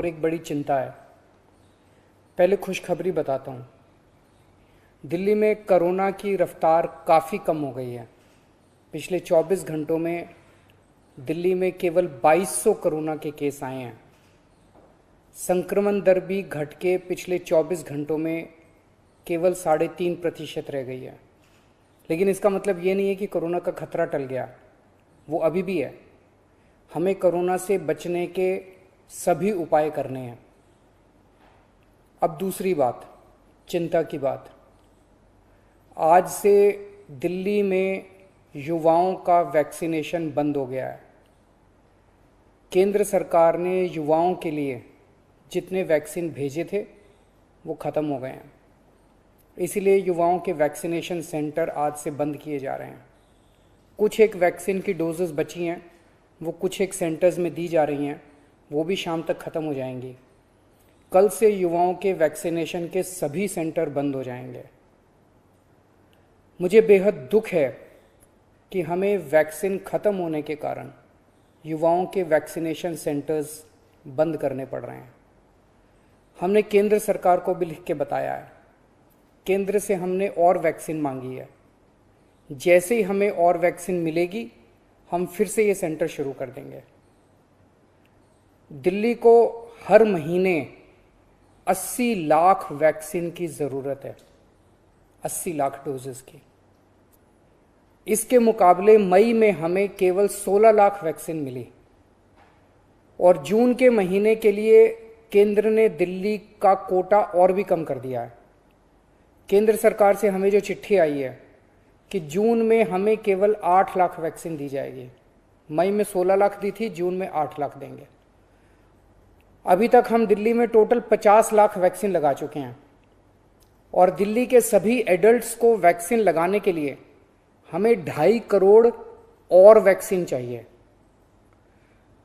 और एक बड़ी चिंता है। पहले खुशखबरी बताता हूँ। दिल्ली में कोरोना की रफ्तार काफ़ी कम हो गई है। पिछले 24 घंटों में दिल्ली में केवल 2200 कोरोना के केस आए हैं। संक्रमण दर भी घट के पिछले 24 घंटों में केवल 3.5% रह गई है। लेकिन इसका मतलब ये नहीं है कि कोरोना का खतरा टल गया, वो अभी भी है। हमें कोरोना से बचने के सभी उपाय करने हैं। अब दूसरी बात, चिंता की बात। आज से दिल्ली में युवाओं का वैक्सीनेशन बंद हो गया है। केंद्र सरकार ने युवाओं के लिए जितने वैक्सीन भेजे थे वो ख़त्म हो गए हैं। इसीलिए युवाओं के वैक्सीनेशन सेंटर आज से बंद किए जा रहे हैं। कुछ एक वैक्सीन की डोजेस बची हैं, वो कुछ एक सेंटर्स में दी जा रही हैं, वो भी शाम तक ख़त्म हो जाएंगी। कल से युवाओं के वैक्सीनेशन के सभी सेंटर बंद हो जाएंगे। मुझे बेहद दुख है कि हमें वैक्सीन ख़त्म होने के कारण युवाओं के वैक्सीनेशन सेंटर्स बंद करने पड़ रहे हैं। हमने केंद्र सरकार को भी लिख के बताया है। केंद्र से हमने और वैक्सीन मांगी है। जैसे ही हमें और वैक्सीन मिलेगी हम फिर से ये सेंटर शुरू कर देंगे। दिल्ली को हर महीने 80 लाख वैक्सीन की ज़रूरत है, 80 लाख डोजेस की। इसके मुकाबले मई में हमें केवल 16 लाख वैक्सीन मिली और जून के महीने के लिए केंद्र ने दिल्ली का कोटा और भी कम कर दिया है। केंद्र सरकार से हमें जो चिट्ठी आई है कि जून में हमें केवल 8 लाख वैक्सीन दी जाएगी। मई में 16 लाख दी थी, जून में 8 लाख देंगे। अभी तक हम दिल्ली में टोटल 50 लाख वैक्सीन लगा चुके हैं और दिल्ली के सभी एडल्ट्स को वैक्सीन लगाने के लिए हमें 2.5 करोड़ और वैक्सीन चाहिए।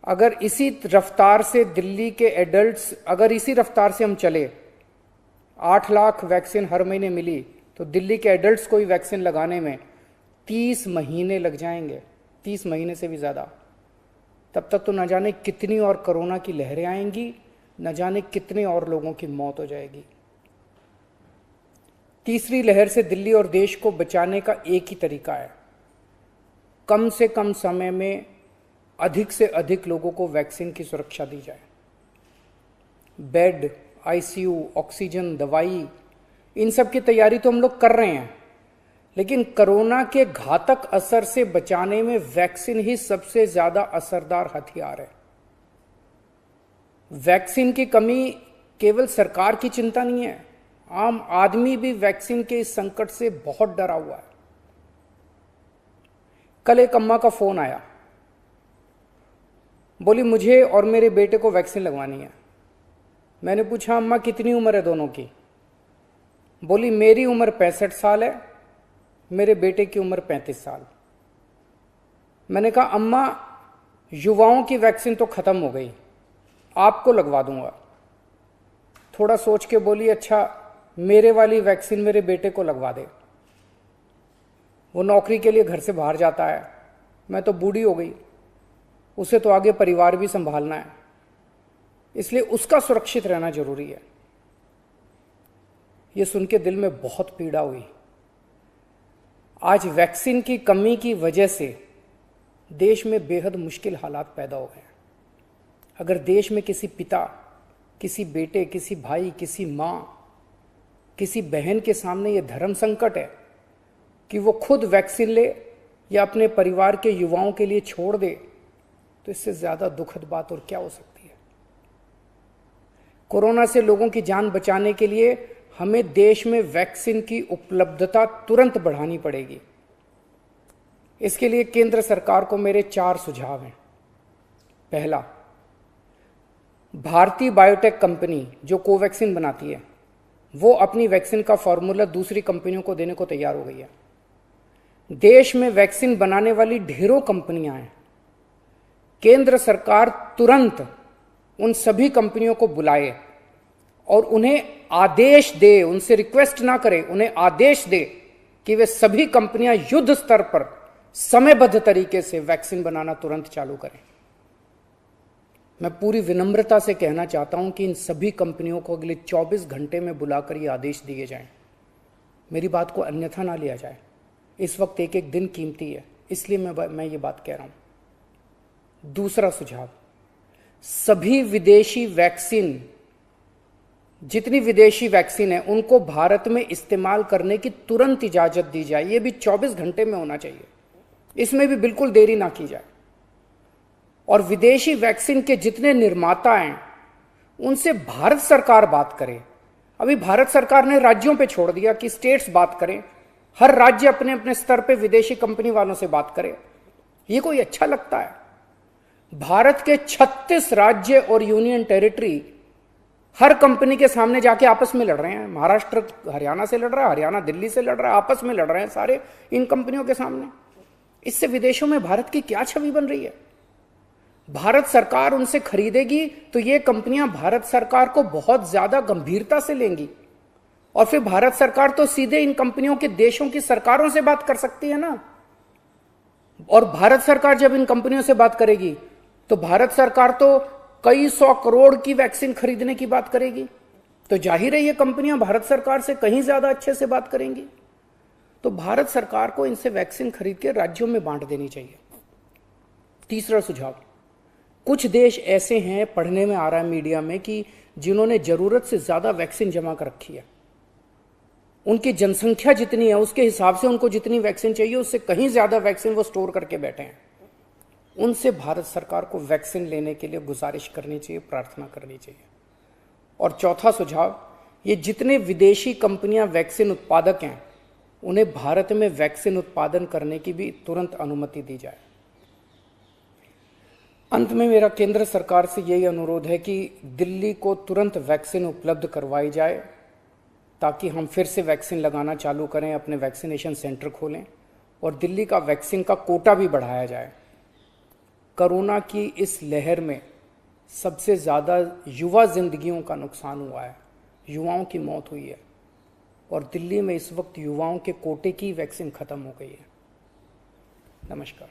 अगर इसी रफ्तार से दिल्ली के एडल्ट्स, अगर इसी रफ्तार से हम चले, 8 लाख वैक्सीन हर महीने मिली तो दिल्ली के एडल्ट्स को ही वैक्सीन लगाने में 30 महीने लग जाएंगे, 30 महीने से भी ज़्यादा। तब तक तो न जाने कितनी और कोरोना की लहरें आएंगी, न जाने कितने और लोगों की मौत हो जाएगी। तीसरी लहर से दिल्ली और देश को बचाने का एक ही तरीका है, कम से कम समय में अधिक से अधिक लोगों को वैक्सीन की सुरक्षा दी जाए। बेड, आईसीयू, ऑक्सीजन, दवाई, इन सब की तैयारी तो हम लोग कर रहे हैं, लेकिन कोरोना के घातक असर से बचाने में वैक्सीन ही सबसे ज्यादा असरदार हथियार है। वैक्सीन की कमी केवल सरकार की चिंता नहीं है, आम आदमी भी वैक्सीन के इस संकट से बहुत डरा हुआ है। कल एक अम्मा का फोन आया, बोली मुझे और मेरे बेटे को वैक्सीन लगवानी है। मैंने पूछा अम्मा कितनी उम्र है दोनों की? बोली मेरी उम्र 65 साल है, मेरे बेटे की उम्र 35 साल। मैंने कहा अम्मा युवाओं की वैक्सीन तो खत्म हो गई, आपको लगवा दूंगा। थोड़ा सोच के बोली अच्छा मेरे वाली वैक्सीन मेरे बेटे को लगवा दे, वो नौकरी के लिए घर से बाहर जाता है, मैं तो बूढ़ी हो गई, उसे तो आगे परिवार भी संभालना है, इसलिए उसका सुरक्षित रहना जरूरी है। ये सुन के दिल में बहुत पीड़ा हुई। आज वैक्सीन की कमी की वजह से देश में बेहद मुश्किल हालात पैदा हो गए। अगर देश में किसी पिता, किसी बेटे, किसी भाई, किसी मां, किसी बहन के सामने ये धर्म संकट है कि वो खुद वैक्सीन ले या अपने परिवार के युवाओं के लिए छोड़ दे, तो इससे ज्यादा दुखद बात और क्या हो सकती है। कोरोना से लोगों की जान बचाने के लिए हमें देश में वैक्सीन की उपलब्धता तुरंत बढ़ानी पड़ेगी। इसके लिए केंद्र सरकार को मेरे 4 सुझाव हैं। पहला, भारतीय बायोटेक कंपनी जो कोवैक्सीन बनाती है, वो अपनी वैक्सीन का फॉर्मूला दूसरी कंपनियों को देने को तैयार हो गई है। देश में वैक्सीन बनाने वाली ढेरों कंपनियां हैं। केंद्र सरकार तुरंत उन सभी कंपनियों को बुलाए और उन्हें आदेश दे, उनसे रिक्वेस्ट ना करे, उन्हें आदेश दे कि वे सभी कंपनियां युद्ध स्तर पर समयबद्ध तरीके से वैक्सीन बनाना तुरंत चालू करें। मैं पूरी विनम्रता से कहना चाहता हूं कि इन सभी कंपनियों को अगले 24 घंटे में बुलाकर ये आदेश दिए जाएं। मेरी बात को अन्यथा ना लिया जाए। इस वक्त एक एक दिन कीमती है, इसलिए मैं ये बात कह रहा हूं। दूसरा सुझाव, सभी विदेशी वैक्सीन, जितनी विदेशी वैक्सीन है उनको भारत में इस्तेमाल करने की तुरंत इजाजत दी जाए। ये भी 24 घंटे में होना चाहिए, इसमें भी बिल्कुल देरी ना की जाए। और विदेशी वैक्सीन के जितने निर्माता हैं उनसे भारत सरकार बात करे। अभी भारत सरकार ने राज्यों पे छोड़ दिया कि स्टेट्स बात करें, हर राज्य अपने अपने स्तर पे विदेशी कंपनी वालों से बात करे। ये कोई अच्छा लगता है? भारत के 36 राज्य और यूनियन टेरिटरी हर कंपनी के सामने जाके आपस में लड़ रहे हैं। महाराष्ट्र हरियाणा से लड़ रहा है, हरियाणा दिल्ली से लड़ रहा है, आपस में लड़ रहे हैं सारे इन कंपनियों के सामने। इससे विदेशों में भारत की क्या छवि बन रही है? भारत सरकार उनसे खरीदेगी तो ये कंपनियां भारत सरकार को बहुत ज्यादा गंभीरता से लेंगी, और फिर भारत सरकार तो सीधे इन कंपनियों के देशों की सरकारों से बात कर सकती है ना। और भारत सरकार जब इन कंपनियों से बात करेगी तो भारत सरकार तो कई 100 करोड़ की वैक्सीन खरीदने की बात करेगी, तो जाहिर है ये कंपनियां भारत सरकार से कहीं ज्यादा अच्छे से बात करेंगी। तो भारत सरकार को इनसे वैक्सीन खरीद के राज्यों में बांट देनी चाहिए। तीसरा सुझाव, कुछ देश ऐसे हैं, पढ़ने में आ रहा है मीडिया में, कि जिन्होंने जरूरत से ज्यादा वैक्सीन जमा कर रखी है। उनकी जनसंख्या जितनी है उसके हिसाब से उनको जितनी वैक्सीन चाहिए उससे कहीं ज्यादा वैक्सीन वो स्टोर करके बैठे हैं। उनसे भारत सरकार को वैक्सीन लेने के लिए गुजारिश करनी चाहिए, प्रार्थना करनी चाहिए। और चौथा सुझाव, ये जितने विदेशी कंपनियां वैक्सीन उत्पादक हैं उन्हें भारत में वैक्सीन उत्पादन करने की भी तुरंत अनुमति दी जाए। अंत में मेरा केंद्र सरकार से यही अनुरोध है कि दिल्ली को तुरंत वैक्सीन उपलब्ध करवाई जाए ताकि हम फिर से वैक्सीन लगाना चालू करें, अपने वैक्सीनेशन सेंटर खोलें और दिल्ली का वैक्सीन का कोटा भी बढ़ाया जाए। कोरोना की इस लहर में सबसे ज़्यादा युवा जिंदगियों का नुकसान हुआ है, युवाओं की मौत हुई है, और दिल्ली में इस वक्त युवाओं के कोटे की वैक्सीन खत्म हो गई है। नमस्कार।